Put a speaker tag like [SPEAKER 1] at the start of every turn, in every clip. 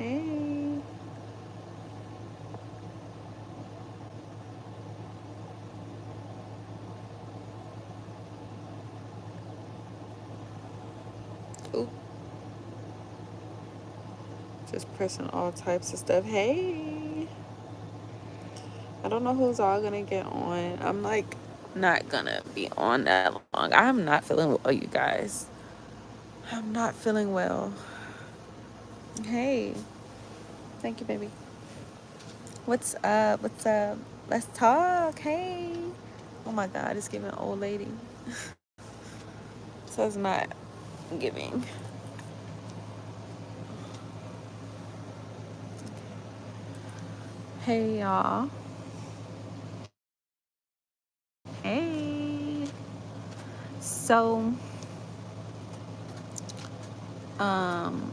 [SPEAKER 1] Hey. Ooh, just pressing all types of stuff. Hey. I don't know who's all gonna get on. I'm like not gonna be on that long. I'm not feeling well, you guys. I'm not feeling well. Hey. Thank you, baby. What's up? What's up? Let's talk. Hey. Oh my god, it's giving old lady. So it's not giving. Hey y'all. Hey. So um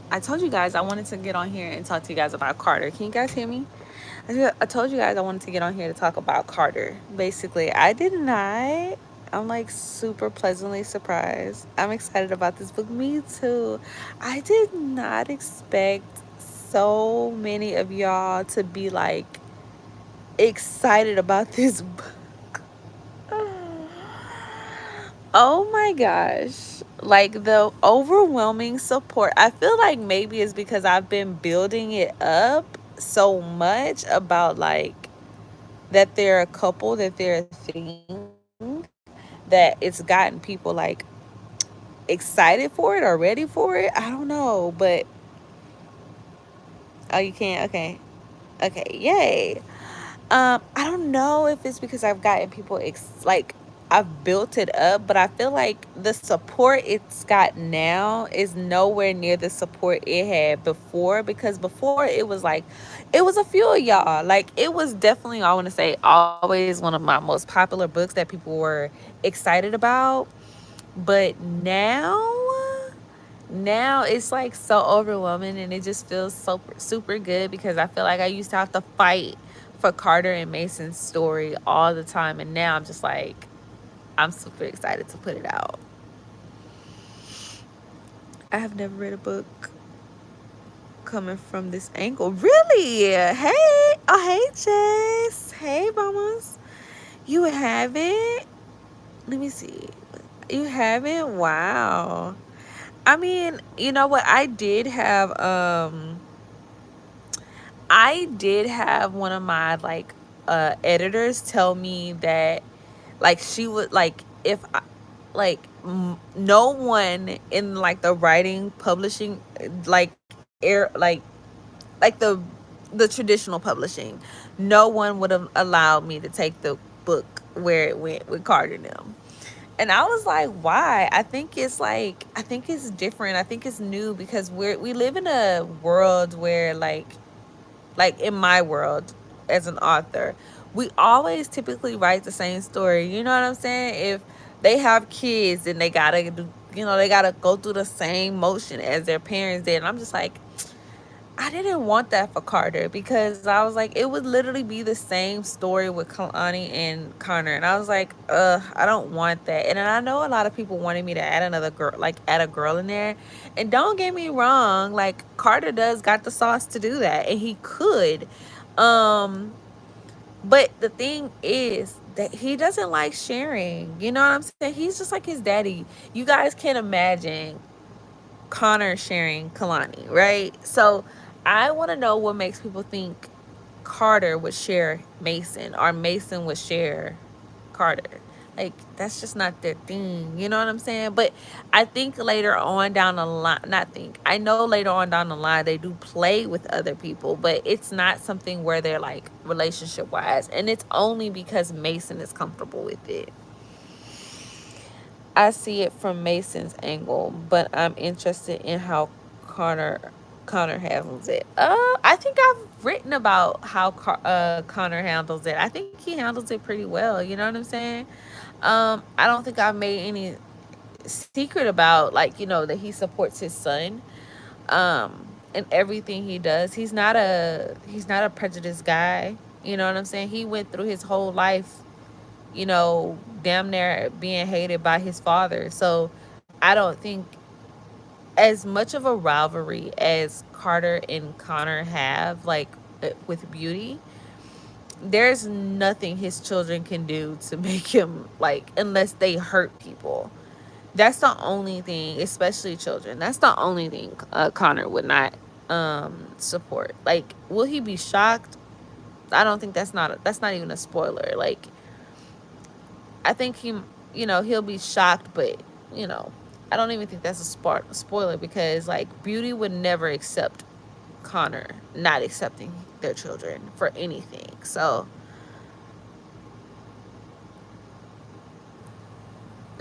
[SPEAKER 1] I told you guys I wanted to get on here and talk to you guys about Carter. Can you guys hear me? I told you guys I wanted to get on here to talk about Carter. Basically, I did not. I'm like super pleasantly surprised. I'm excited about this book. Me too. I did not expect so many of y'all to be like excited about this book. Oh my gosh. Like the overwhelming support. I feel like maybe it's because I've been building it up so much about like that they're a couple, that they're a thing, that it's gotten people like excited for it or ready for it. I don't know, but oh, you can't. Okay, okay, yay. I don't know if it's because I've gotten people like I've built it up, but I feel like the support it's got now is nowhere near the support it had before. Because before it was like, it was a few of y'all. Like it was definitely, I want to say, always one of my most popular books that people were excited about. But now it's like so overwhelming, and it just feels so super good because I feel like I used to have to fight for Carter and Mason's story all the time, and now I'm just like, I'm super excited to put it out. I have never read a book coming from this angle. Really? Hey, oh hey Jess, hey mamas, you haven't? Let me see. You haven't? Wow. I mean, you know what? I did have one of my like editors tell me that like she would like if I, like no one in like the writing publishing like air like the traditional publishing, no one would have allowed me to take the book where it went with Carter and them. And I was like, why? I think it's different. I think it's new because we live in a world where like in my world as an author, we always typically write the same story. You know what I'm saying? If they have kids and they gotta do, they gotta go through the same motion as their parents did. And I'm just like, I didn't want that for Carter because I was like, it would literally be the same story with Kalani and Connor. And I was like, I don't want that. And I know a lot of people wanted me to add another girl, like add a girl in there. And don't get me wrong, like Carter does got the sauce to do that. And he could. Um, but the thing is that he doesn't like sharing. You know what I'm saying? He's just like his daddy. You guys can't imagine Connor sharing Kalani, right? So I want to know what makes people think Carter would share Mason or Mason would share Carter. Like that's just not their thing, you know what I'm saying? But I think later on down the line, not think, I know later on down the line they do play with other people, but it's not something where they're like relationship wise, and it's only because Mason is comfortable with it. I see it from Mason's angle, but I'm interested in how Connor Connor handles it. I think I've written about how Connor handles it. I think he handles it pretty well. You know what I'm saying? I don't think I've made any secret about like that he supports his son in everything he does. He's not a prejudiced guy. You know what I'm saying? He went through his whole life damn near being hated by his father. So I don't think as much of a rivalry as Carter and Connor have, like with Beauty, there's nothing his children can do to make him like, unless they hurt people. That's the only thing, especially children. That's the only thing Connor would not support. Like, will he be shocked? I don't think that's not even a spoiler. Like, I think he'll be shocked, but you know, I don't even think that's a spoiler, because like Beauty would never accept Connor not accepting their children for anything. So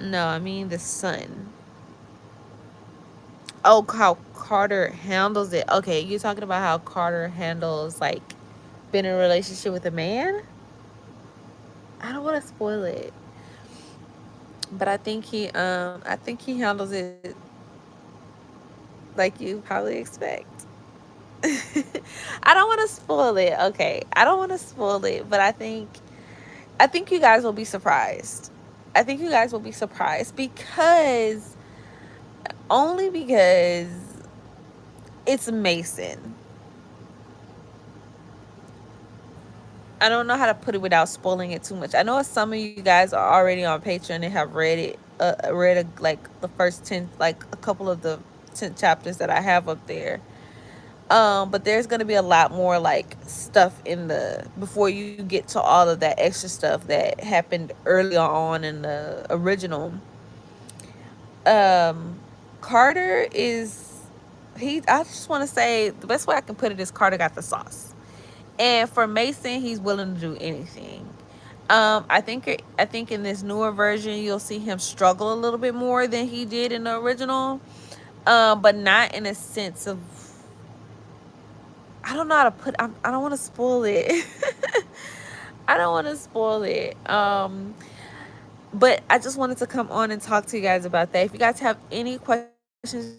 [SPEAKER 1] no, I mean the son. Oh, how Carter handles it. Okay, you're talking about how Carter handles like being in a relationship with a man. I don't want to spoil it, but I think he handles it like you probably expect. I don't want to spoil it. Okay, I don't want to spoil it, but I think you guys will be surprised. I think you guys will be surprised, because only because it's Mason. I don't know how to put it without spoiling it too much. I know some of you guys are already on Patreon and have read it, like the first 10, like a couple of the 10 chapters that I have up there. But there's gonna be a lot more like stuff in the before you get to all of that extra stuff that happened earlier on in the original. Um, Carter is he. I just want to say the best way I can put it is Carter got the sauce. And for Mason, he's willing to do anything. I think in this newer version, you'll see him struggle a little bit more than he did in the original. But not in a sense of, I don't know how to put. I don't want to spoil it. I don't want to spoil it. But I just wanted to come on and talk to you guys about that. If you guys have any questions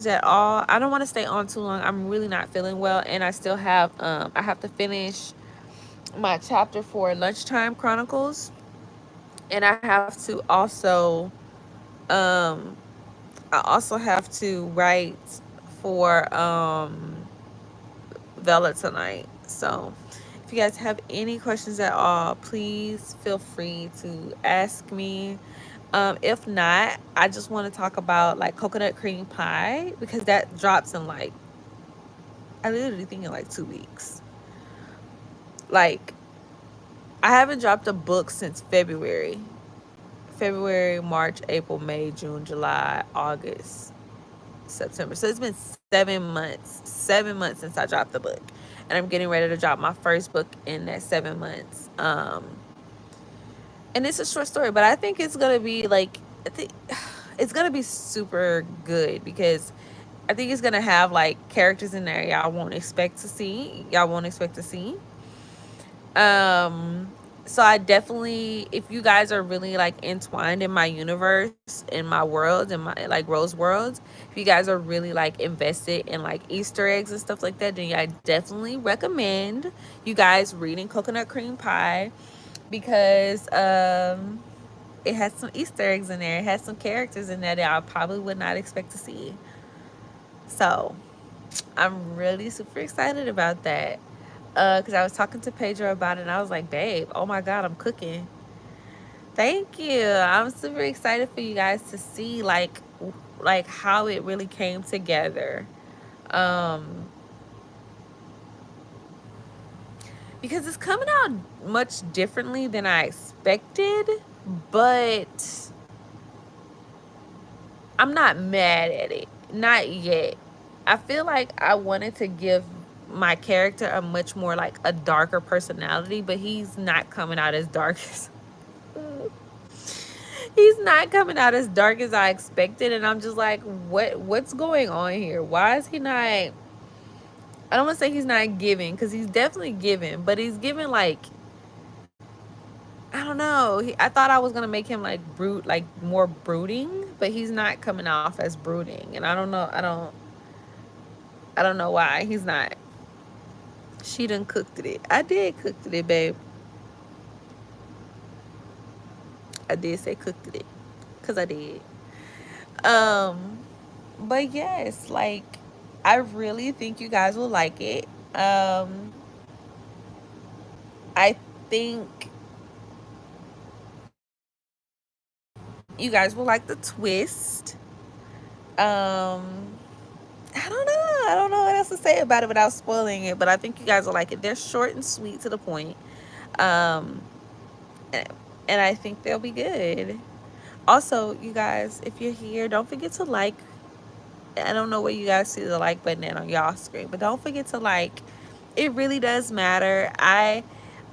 [SPEAKER 1] at all, I don't want to stay on too long. I'm really not feeling well, and I still have I have to finish my chapter for Lunchtime Chronicles, and I have to also um write for Vela tonight. So if you guys have any questions at all, please feel free to ask me. If not, I just want to talk about like coconut cream pie, because that drops in like, I literally think in like 2 weeks. Like, I haven't dropped a book since February, March, April, May, June, July, August, September. So it's been 7 months since I dropped the book, and I'm getting ready to drop my first book in that 7 months. And it's a short story, but I think it's gonna be like, I think it's gonna be super good, because I think it's gonna have like characters in there y'all won't expect to see. Um, so I definitely, if you guys are really like entwined in my universe, in my world, in my like Rose world, if you guys are really like invested in like Easter eggs and stuff like that, then I definitely recommend you guys reading Coconut Cream Pie, because it has some Easter eggs in there. It has some characters in there that I probably would not expect to see. So I'm really super excited about that. Because I was talking to Pedro about it, and I was like, babe, oh my God, I'm cooking. Thank you. I'm super excited for you guys to see like how it really came together. Um, because it's coming out much differently than I expected, but I'm not mad at it. Not yet. I feel like I wanted to give my character a much more like a darker personality, but he's not coming out as dark as he's not coming out as dark as I expected, and I'm just like, what's going on here? Why is he not, I don't want to say he's not giving, because he's definitely giving, but he's giving like, I don't know. I thought I was gonna make him like like more brooding, but he's not coming off as brooding, and I don't know. I don't know why he's not. She done cooked it. I did cooked it, babe. I did say cooked it, cause I did. Um, But yes, like I really think you guys will like it. I think you guys will like the twist. I don't know. I don't know what else to say about it without spoiling it, but I think you guys will like it. They're short and sweet to the point. Um, and, and I think they'll be good. Also, you guys, if you're here, don't forget to like. I don't know where you guys see the like button at on y'all screen, but don't forget to like. It really does matter. I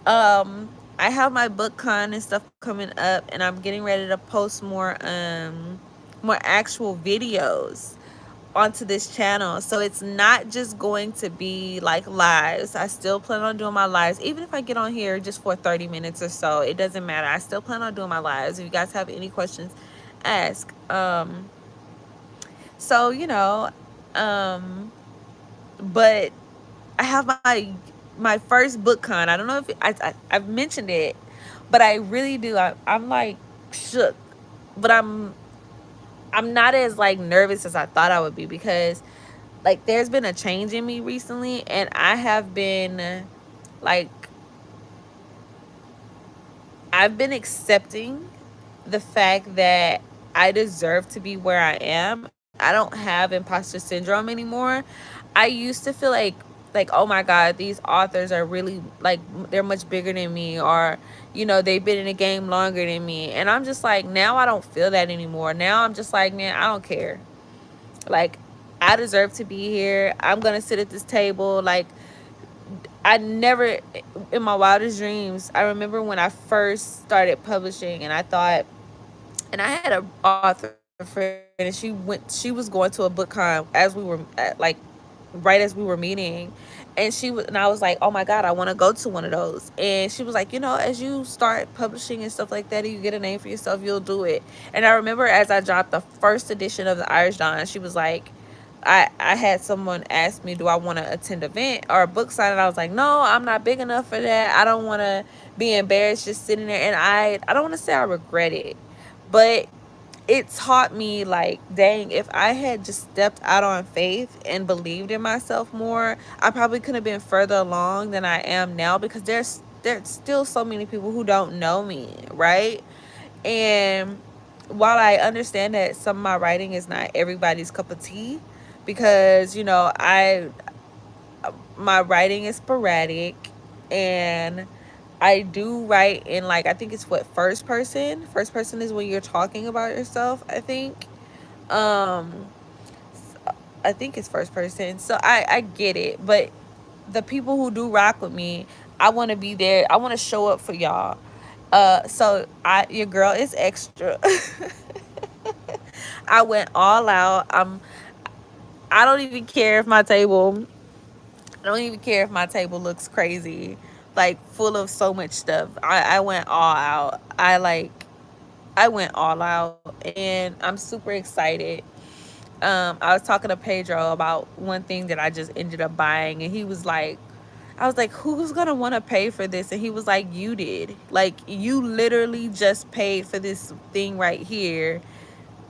[SPEAKER 1] have my book con and stuff coming up, and I'm getting ready to post more actual videos onto this channel. So it's not just going to be like lives. I still plan on doing my lives. Even if I get on here just for 30 minutes or so, it doesn't matter. I still plan on doing my lives. If you guys have any questions, ask. So, um, but I have my first book con. I don't know if I've mentioned it, but I really do. I'm like shook, but I'm not as like nervous as I thought I would be, because like there's been a change in me recently, and I have been like I've been accepting the fact that I deserve to be where I am. I don't have imposter syndrome anymore. I used to feel like, oh my god, these authors are really like they're much bigger than me, or they've been in the game longer than me. And I'm just like, now I don't feel that anymore. Now I'm just like, man, I don't care. Like, I deserve to be here. I'm going to sit at this table. Like, I never, in my wildest dreams, I remember when I first started publishing, and I thought, and I had a author friend, and she was going to a book con as we were right as we were meeting, and I was like, oh my god, I want to go to one of those. And she was like, as you start publishing and stuff like that, and you get a name for yourself, you'll do it. And I remember as I dropped the first edition of the Irish Dawn, she was like, I had someone ask me, do I want to attend an event or a book sign? And I was like, no, I'm not big enough for that. I don't want to be embarrassed just sitting there. And I don't want to say I regret it, but it taught me, like, dang, if I had just stepped out on faith and believed in myself more, I probably could have been further along than I am now, because there's still so many people who don't know me, right? And while I understand that some of my writing is not everybody's cup of tea, because I my writing is sporadic, and I do write in, like, I think it's what, first person. First person is when you're talking about yourself, I think. um I think it's first person. So I get it, but the people who do rock with me, I want to be there. I want to show up for y'all. So your girl is extra. I went all out. I don't even care if my table I don't even care if my table looks crazy, like full of so much stuff. I went all out. I went all out, and I'm super excited. I was talking to Pedro about one thing that I just ended up buying, and he was like, I was like, who's gonna want to pay for this? And he was like, you did. Like, you literally just paid for this thing right here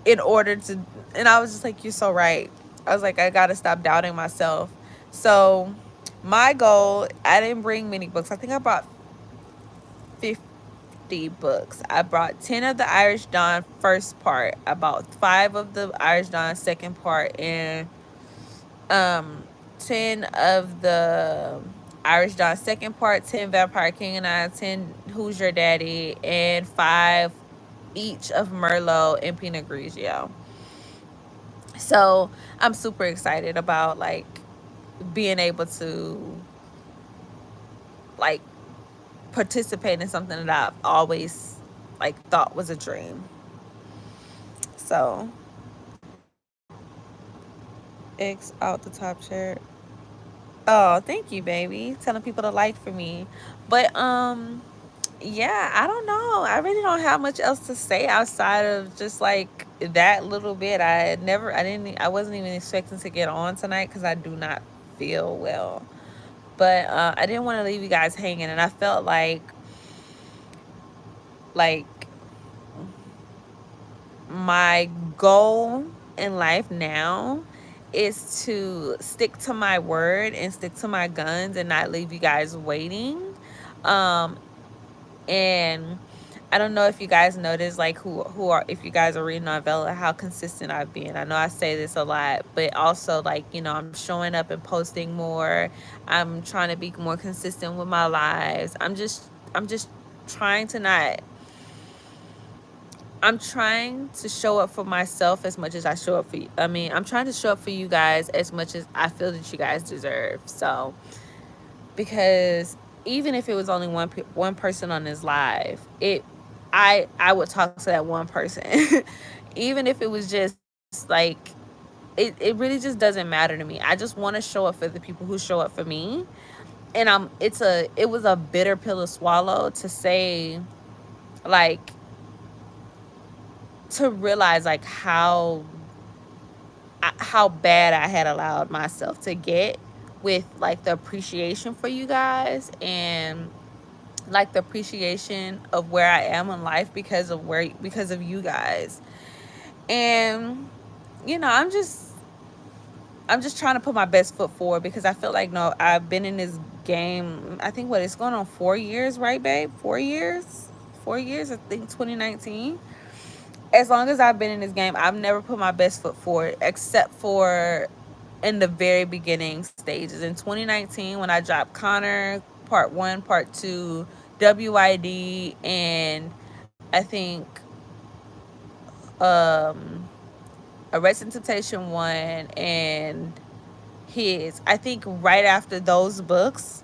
[SPEAKER 1] in order to. And I was just like, you're so right. I was like, I gotta stop doubting myself. So my goal, I didn't bring many books. I think I brought 50 books. I brought 10 of the Irish Dawn first part. I bought 5 of the Irish Dawn second part, and um 10 of the Irish Dawn second part, 10 Vampire King and I, 10 Who's Your Daddy, and 5 each of Merlot and Pinot Grigio. So I'm super excited about, like, being able to, like, participate in something that I've always, like, thought was a dream. So X out the top chair. Oh, thank you, baby. Telling people to like for me. But yeah, I don't know. I really don't have much else to say outside of just like that little bit. I wasn't even expecting to get on tonight because I do not feel well. But I didn't want to leave you guys hanging, and I felt like my goal in life now is to stick to my word and stick to my guns and not leave you guys waiting. Um, and I don't know if you guys notice, like, who are, if you guys are reading novella, how consistent I've been. I know I say this a lot, but also, like, I'm showing up and posting more. I'm trying to be more consistent with my lives. I'm just trying to not. I'm trying to show up for myself as much as I show up for you. I mean, I'm trying to show up for you guys as much as I feel that you guys deserve. So, because even if it was only one person on this live, I would talk to that one person. Even if it was just like, it really just doesn't matter to me. I just want to show up for the people who show up for me. And it was a bitter pill to swallow to say, like, to realize like how bad I had allowed myself to get with like the appreciation for you guys, and like the appreciation of where I am in life because of you guys. And I'm just trying to put my best foot forward, because I feel like, no, I've been in this game, I think, what, it's going on 4 years, right, babe? 4 years. 4 years, I think 2019. As long as I've been in this game, I've never put my best foot forward, except for in the very beginning stages. In 2019, when I dropped Connor Part 1, Part 2, WID, and I think um, Arrested Temptation 1 and his. I think right after those books,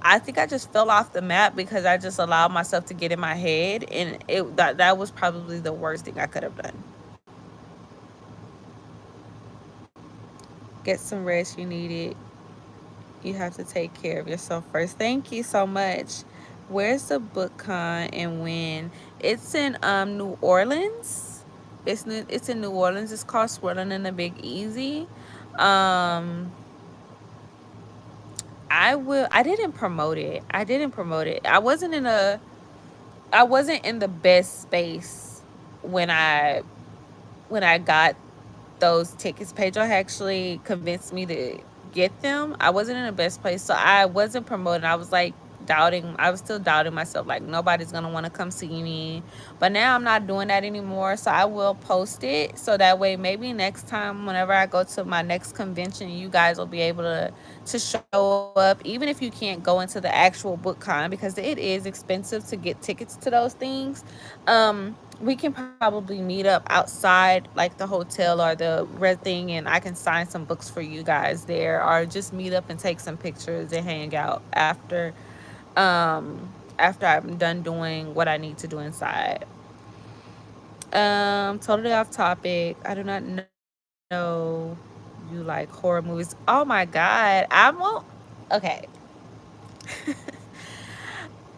[SPEAKER 1] I think I just fell off the map because I just allowed myself to get in my head, and that was probably the worst thing I could have done. Get some rest. You need it. You have to take care of yourself first. Thank you so much. Where's the book con and when? It's in New Orleans. It's in New Orleans. It's called Swirling in the Big Easy. Um I didn't promote it. I wasn't in the best space when I got those tickets. Pedro actually convinced me to get them. I wasn't in the best place, so I wasn't promoting. I was like doubting. I was still doubting myself. Like, nobody's gonna want to come see me. But now I'm not doing that anymore. So I will post it, so that way maybe next time, whenever I go to my next convention, you guys will be able to show up. Even if you can't go into the actual book con, because it is expensive to get tickets to those things. We can probably meet up outside like the hotel or the red thing, and I can sign some books for you guys there, or just meet up and take some pictures and hang out after I'm done doing what I need to do inside. Totally off topic. I do not know you like horror movies. Oh my god. Okay.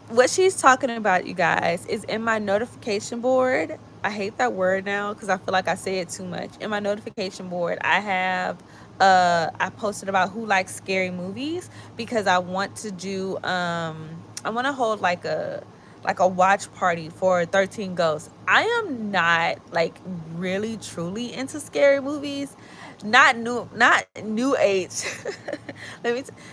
[SPEAKER 1] What she's talking about, you guys, is in my notification board. I hate that word now because I feel like I say it too much. In my notification board, I posted about who likes scary movies, because I want to do I want to hold like a watch party for 13 Ghosts. I am not like really truly into scary movies. Not new age.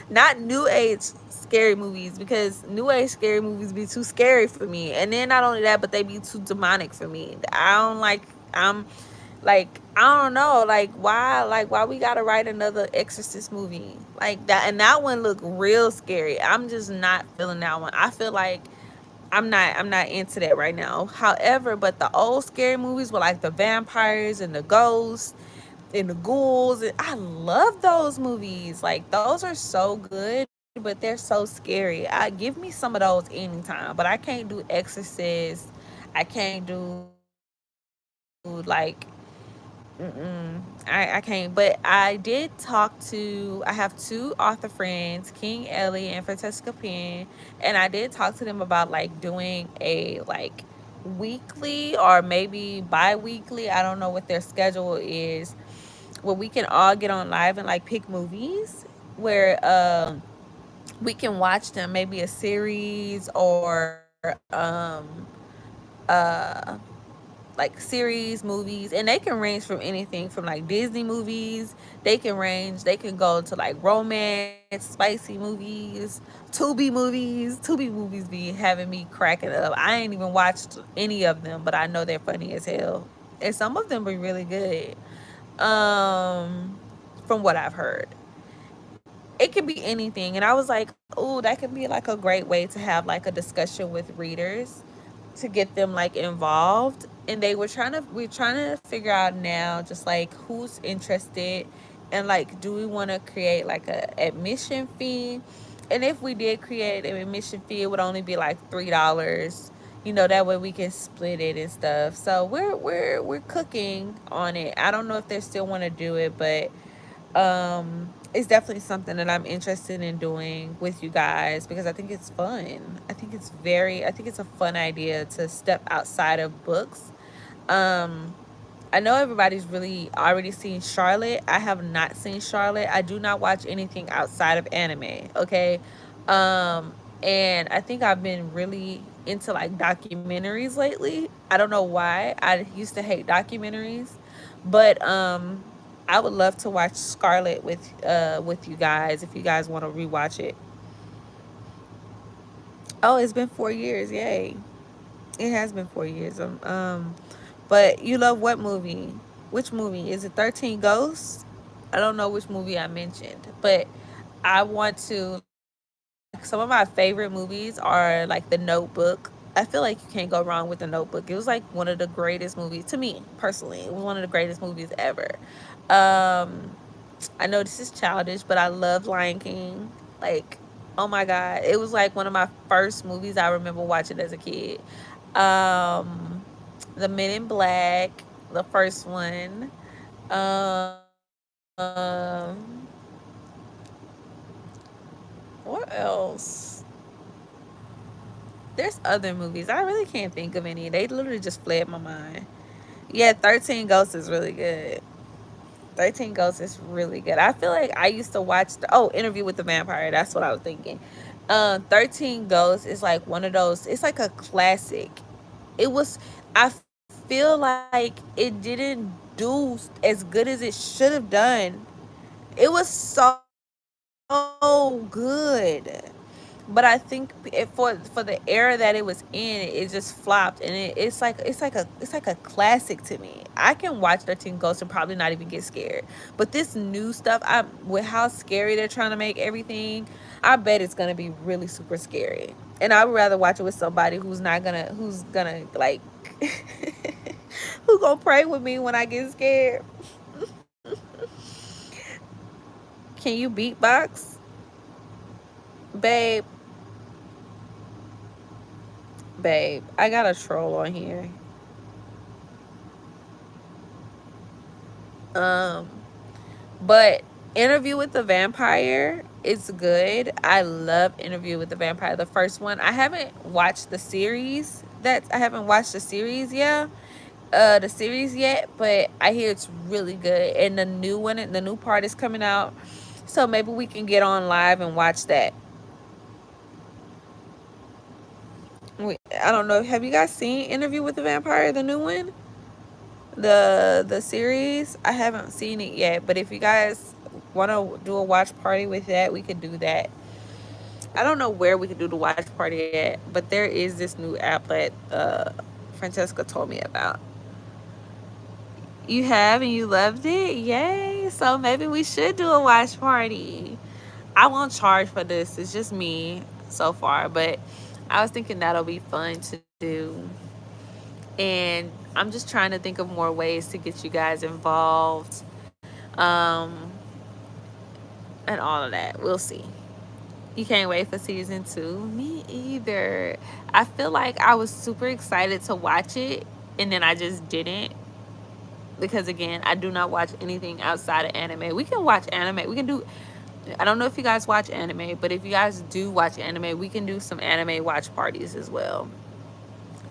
[SPEAKER 1] Not new age scary movies, because new age scary movies be too scary for me. And then not only that, but they be too demonic for me. I don't like I'm like, I don't know, like why we gotta write another Exorcist movie like that, and that one looked real scary. I'm just not feeling that one. I feel like I'm not into that right now. However, but the old scary movies with like the vampires and the ghosts and the ghouls, and I love those movies. Like, those are so good, but they're so scary. I give me some of those anytime, but I can't do Exorcist. I can't do like I can't. But I have two author friends, King Ellie and Francesca Penn, and I did talk to them about like doing a like weekly or maybe bi-weekly, I don't know what their schedule is, where we can all get on live and like pick movies where we can watch them, maybe a series, or like series, movies, and they can range from anything from like Disney movies. They can go to like romance, spicy movies, Tubi movies be having me cracking up. I ain't even watched any of them, but I know they're funny as hell. And some of them be really good. From what I've heard. It could be anything. And I was like, oh, that could be like a great way to have like a discussion with readers to get them like involved. And we're trying to figure out now just like who's interested, and like do we want to create like a admission fee. And if we did create an admission fee, it would only be like $3. That way we can split it and stuff. So we're cooking on it. I don't know if they still want to do it, but it's definitely something that I'm interested in doing with you guys because I think it's fun. I think it's a fun idea to step outside of books. Um, I know everybody's really already seen Charlotte. I have not seen Charlotte. I do not watch anything outside of anime. Okay. And I think I've been really into like documentaries lately. I don't know why. I used to hate documentaries, but I would love to watch Scarlet with you guys if you guys want to rewatch it. Oh, it's been 4 years. Yay. It has been 4 years. But you love what movie? Which movie? Is it 13 Ghosts? I don't know which movie I mentioned, but I want to like some of my favorite movies are like The Notebook. I feel like you can't go wrong with The Notebook. It was like one of the greatest movies to me personally. It was one of the greatest movies ever. Um, I know this is childish, but I love Lion King. Like, oh my god, it was like one of my first movies I remember watching as a kid. Um, the Men in Black, the first one. Um, what else? There's other movies. I really can't think of any. They literally just fled my mind. Yeah, 13 Ghosts is really good. 13 Ghosts is really good. I feel like I used to watch Interview with the Vampire. That's what I was thinking. 13 Ghosts is like one of those, it's like a classic. It was I feel like it didn't do as good as it should have done. It was so good. But I think for the era that it was in, it just flopped, and it's like a classic to me. I can watch 13 Ghosts and probably not even get scared. But this new stuff, I with how scary they're trying to make everything, I bet it's gonna be really super scary. And I would rather watch it with somebody who's gonna like who gonna pray with me when I get scared. Can you beatbox, babe? Babe, I got a troll on here. Um, but Interview with the Vampire is good. I love Interview with the Vampire. The first one. I haven't watched the series. I haven't watched the series yet. The series yet, but I hear it's really good. And the new part is coming out. So maybe we can get on live and watch that. I don't know. Have you guys seen Interview with the Vampire, the new one? The series? I haven't seen it yet, but if you guys want to do a watch party with that, we could do that. I don't know where we could do the watch party at, but there is this new app that Francesca told me about. You have and you loved it? Yay. So maybe we should do a watch party. I won't charge for this. It's just me so far, but I was thinking that'll be fun to do. And I'm just trying to think of more ways to get you guys involved. Um and all of that. We'll see. You can't wait for season 2? Me either. I feel like I was super excited to watch it and then I just didn't, because again, I do not watch anything outside of anime. We can watch anime. We can do I don't know if you guys watch anime, but if you guys do watch anime, we can do some anime watch parties as well.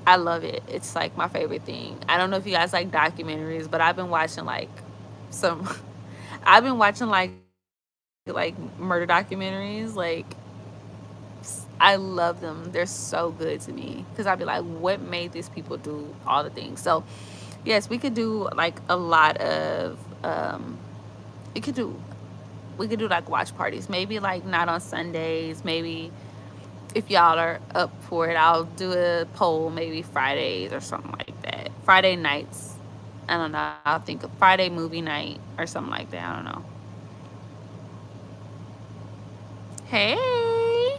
[SPEAKER 1] I love it. It's like my favorite thing. I don't know if you guys like documentaries, but I've been watching like some I've been watching like murder documentaries. Like
[SPEAKER 2] I love them. They're so good to me because I'd be like, what made these people do all the things? So, yes, we could do like a lot of. We could do we could do like watch parties. Maybe like not on Sundays. Maybe if y'all are up for it, I'll do a poll. Maybe Fridays or something like that. Friday nights. I don't know. I'll think of Friday movie night or something like that. I don't know. Hey.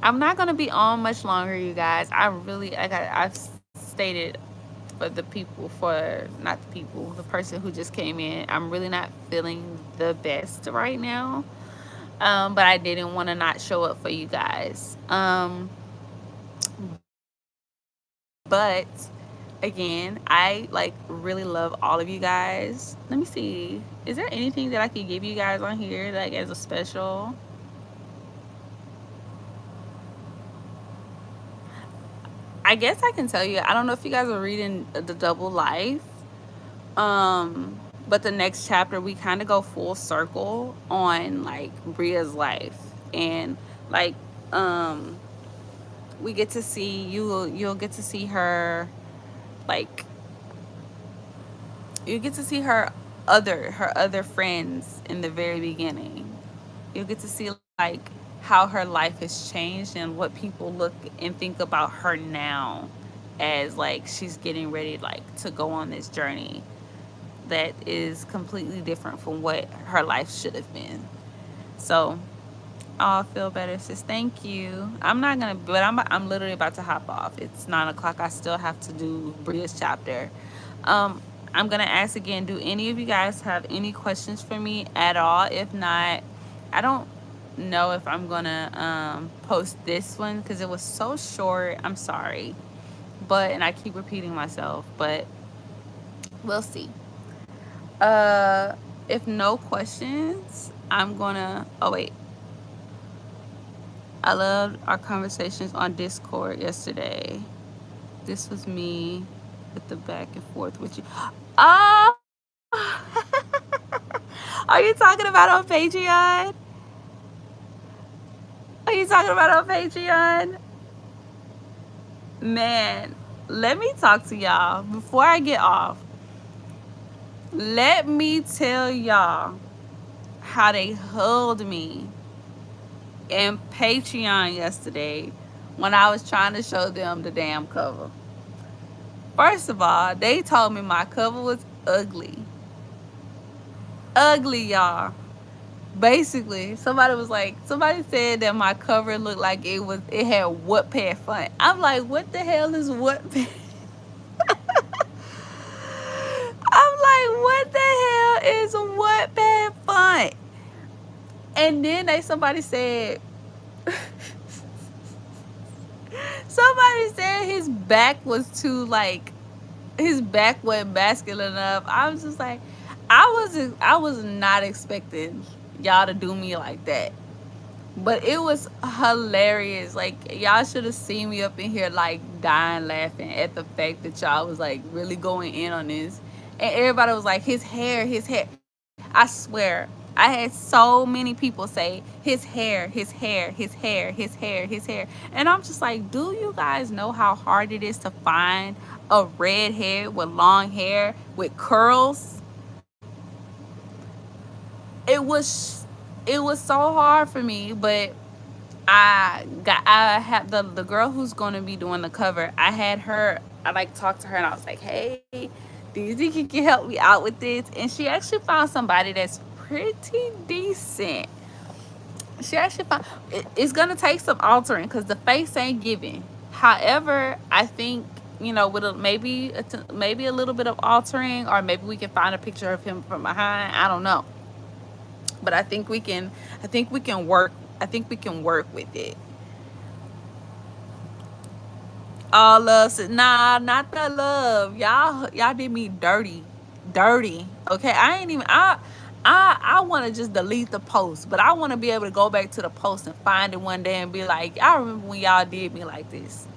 [SPEAKER 2] I'm not gonna be on much longer, you guys. I've stated for the people, for not the people, the person who just came in. I'm really not feeling the best right now. But I didn't want to not show up for you guys. But again, I like really love all of you guys. Let me see. Is there anything that I could give you guys on here like as a special? I guess I can tell you. I don't know if you guys are reading The Double Life. But the next chapter we kind of go full circle on like Bria's life and like um we get to see you'll get to see her like you get to see her other friends in the very beginning. You'll get to see like how her life has changed and what people look and think about her now as like she's getting ready like to go on this journey that is completely different from what her life should have been. So, I'll feel better, sis. Thank you. I'm not gonna, but I'm literally about to hop off. It's 9 o'clock. I still have to do Bria's chapter. Um, I'm gonna ask again. Do any of you guys have any questions for me at all? If not, I don't know if I'm gonna post this one because it was so short. I'm sorry, but and I keep repeating myself, but we'll see. Uh, if no questions, I'm gonna. Oh wait, I loved our conversations on Discord yesterday. This was me with the back and forth with you. Oh, are you talking about on Patreon? Are you talking about on Patreon? Man, let me talk to y'all before I get off. Let me tell y'all how they held me in Patreon yesterday when I was trying to show them the damn cover. First of all, they told me my cover was ugly. Ugly, y'all. Basically, somebody said that my cover looked like it had Wattpad font. I'm like, what the hell is Wattpad? I'm like, what the hell is Wattpad font? And then somebody said somebody said his back wasn't masculine enough. I was just like, I was not expecting y'all to do me like that. But it was hilarious. Like y'all should have seen me up in here like dying laughing at the fact that y'all was like really going in on this. And everybody was like, his hair. I swear, I had so many people say his hair. And I'm just like, do you guys know how hard it is to find a redhead with long hair with curls? It was so hard for me, but I have the girl who's going to be doing the cover. I like talked to her and I was like, hey, do you think you can help me out with this? And she actually found somebody that's pretty decent. She actually found it's gonna take some altering because the face ain't giving. However, I think with maybe a little bit of altering, or maybe we can find a picture of him from behind. I don't know, but I think we can. I think we can work. I think we can work with it. All love, nah, not the love. Y'all did me dirty, dirty. Okay, I ain't even. I want to just delete the post, but I want to be able to go back to the post and find it one day and be like, I remember when y'all did me like this.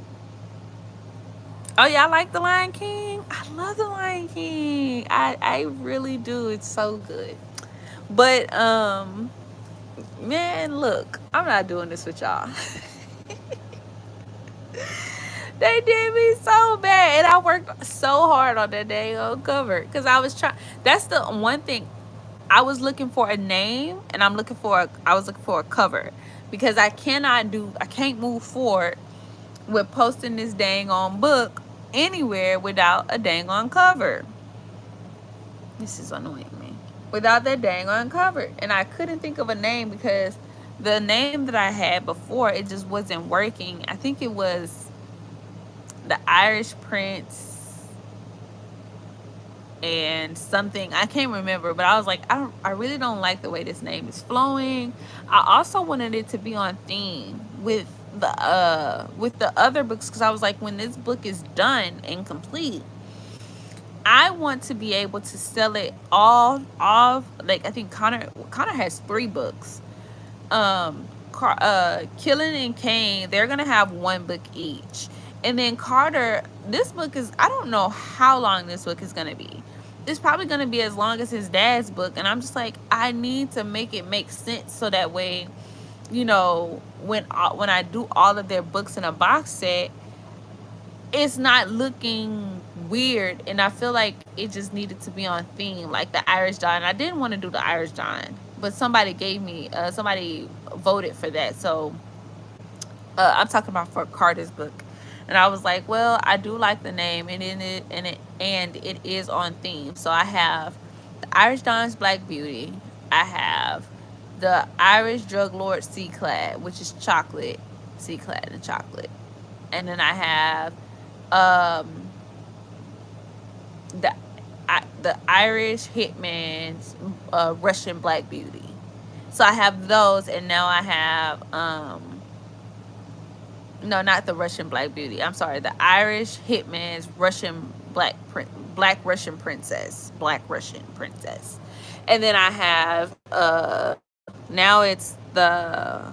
[SPEAKER 2] Oh, y'all like the Lion King? I love the Lion King. I really do. It's so good. But Man, look, I'm not doing this with y'all. They did me so bad, and I worked so hard on that dang old cover because I was trying. That's the one thing. I was looking for a name, and I was looking for a cover because I can't move forward with posting this dang on book anywhere without a dang on cover. This is annoying me. Without that dang on cover, and I couldn't think of a name because the name that I had before, it just wasn't working. I think it was the Irish Prince and something, I can't remember, but I was like, I really don't like the way this name is flowing. I also wanted it to be on theme with the other books because I was like, when this book is done and complete, I want to be able to sell it all off. Like, I think Connor has 3 books. Killing and Kane, they're gonna have 1 book each. And then Carter, this book is, I don't know how long this book is gonna be. It's probably gonna be as long as his dad's book. And I'm just like, I need to make it make sense so that way, when I do all of their books in a box set, it's not looking weird. And I feel like it just needed to be on theme, like the Irish John. I didn't want to do the Irish John, but somebody voted for that. So I'm talking about for Carter's book, and I was like, well, I do like the name, and it is on theme. So I have the Irish Dawn's Black Beauty. I have the Irish Drug Lord Sea Clad, which is chocolate, sea clad and chocolate, and then I have um the the Irish Hitman's Russian Black Beauty. So I have those, and now I have no, not the Russian Black Beauty. I'm sorry, the Irish Hitman's Russian Black Russian Princess, Black Russian Princess, and then I have now it's the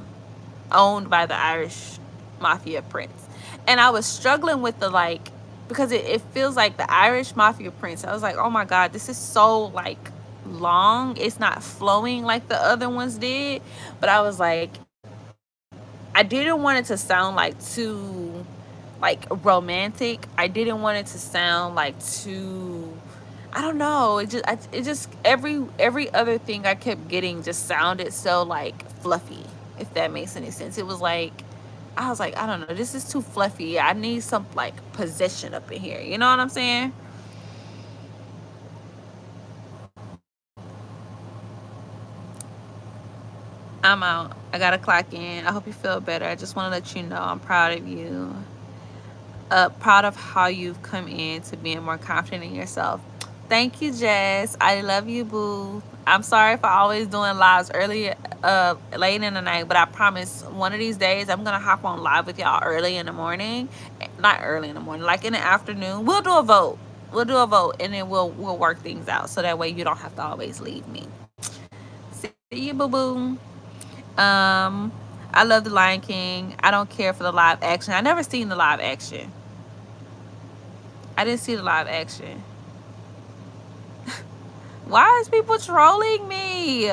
[SPEAKER 2] owned by the Irish Mafia Prince, and I was struggling with the like because it feels like the Irish Mafia Prince. I was like, oh my god, this is so like long. It's not flowing like the other ones did, but I was like, I didn't want it to sound like too like romantic. I didn't want it to sound like too, I don't know. It just every other thing I kept getting just sounded so like fluffy. If that makes any sense, it was like I was like, I don't know. This is too fluffy. I need some like possession up in here. You know what I'm saying? I'm out. I gotta clock in. I hope you feel better. I just want to let you know I'm proud of you. Proud of how you've come in to being more confident in yourself. Thank you, Jess. I love you, boo. I'm sorry for always doing lives early, late in the night, but I promise one of these days I'm gonna hop on live with y'all early in the morning. Not early in the morning, like in the afternoon. We'll do a vote. We'll do a vote, and then we'll work things out so that way you don't have to always leave me. See you, boo boo. Um, I love the Lion King. I don't care for the live action. I never seen the live action. I didn't see the live action. Why is people trolling me?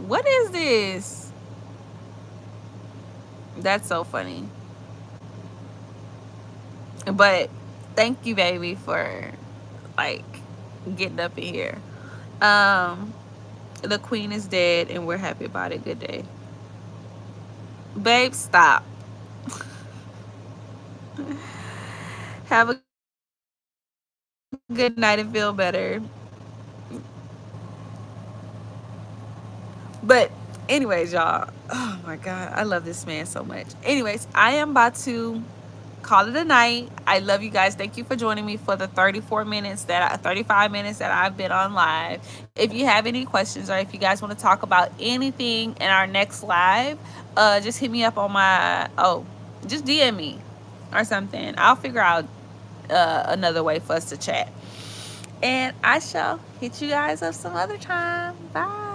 [SPEAKER 2] What is this? That's so funny. But thank you, baby, for like getting up in here. Um, the queen is dead, and we're happy about it. Good day, babe. Stop. Have a good night and feel better. But anyways, y'all. Oh my god, I love this man so much. Anyways, I am about to call it a night. I love you guys. Thank you for joining me for the 35 minutes that I've been on live. If you have any questions or if you guys want to talk about anything in our next live, just hit me up on my just DM me or something. I'll figure out another way for us to chat. And I shall hit you guys up some other time. Bye.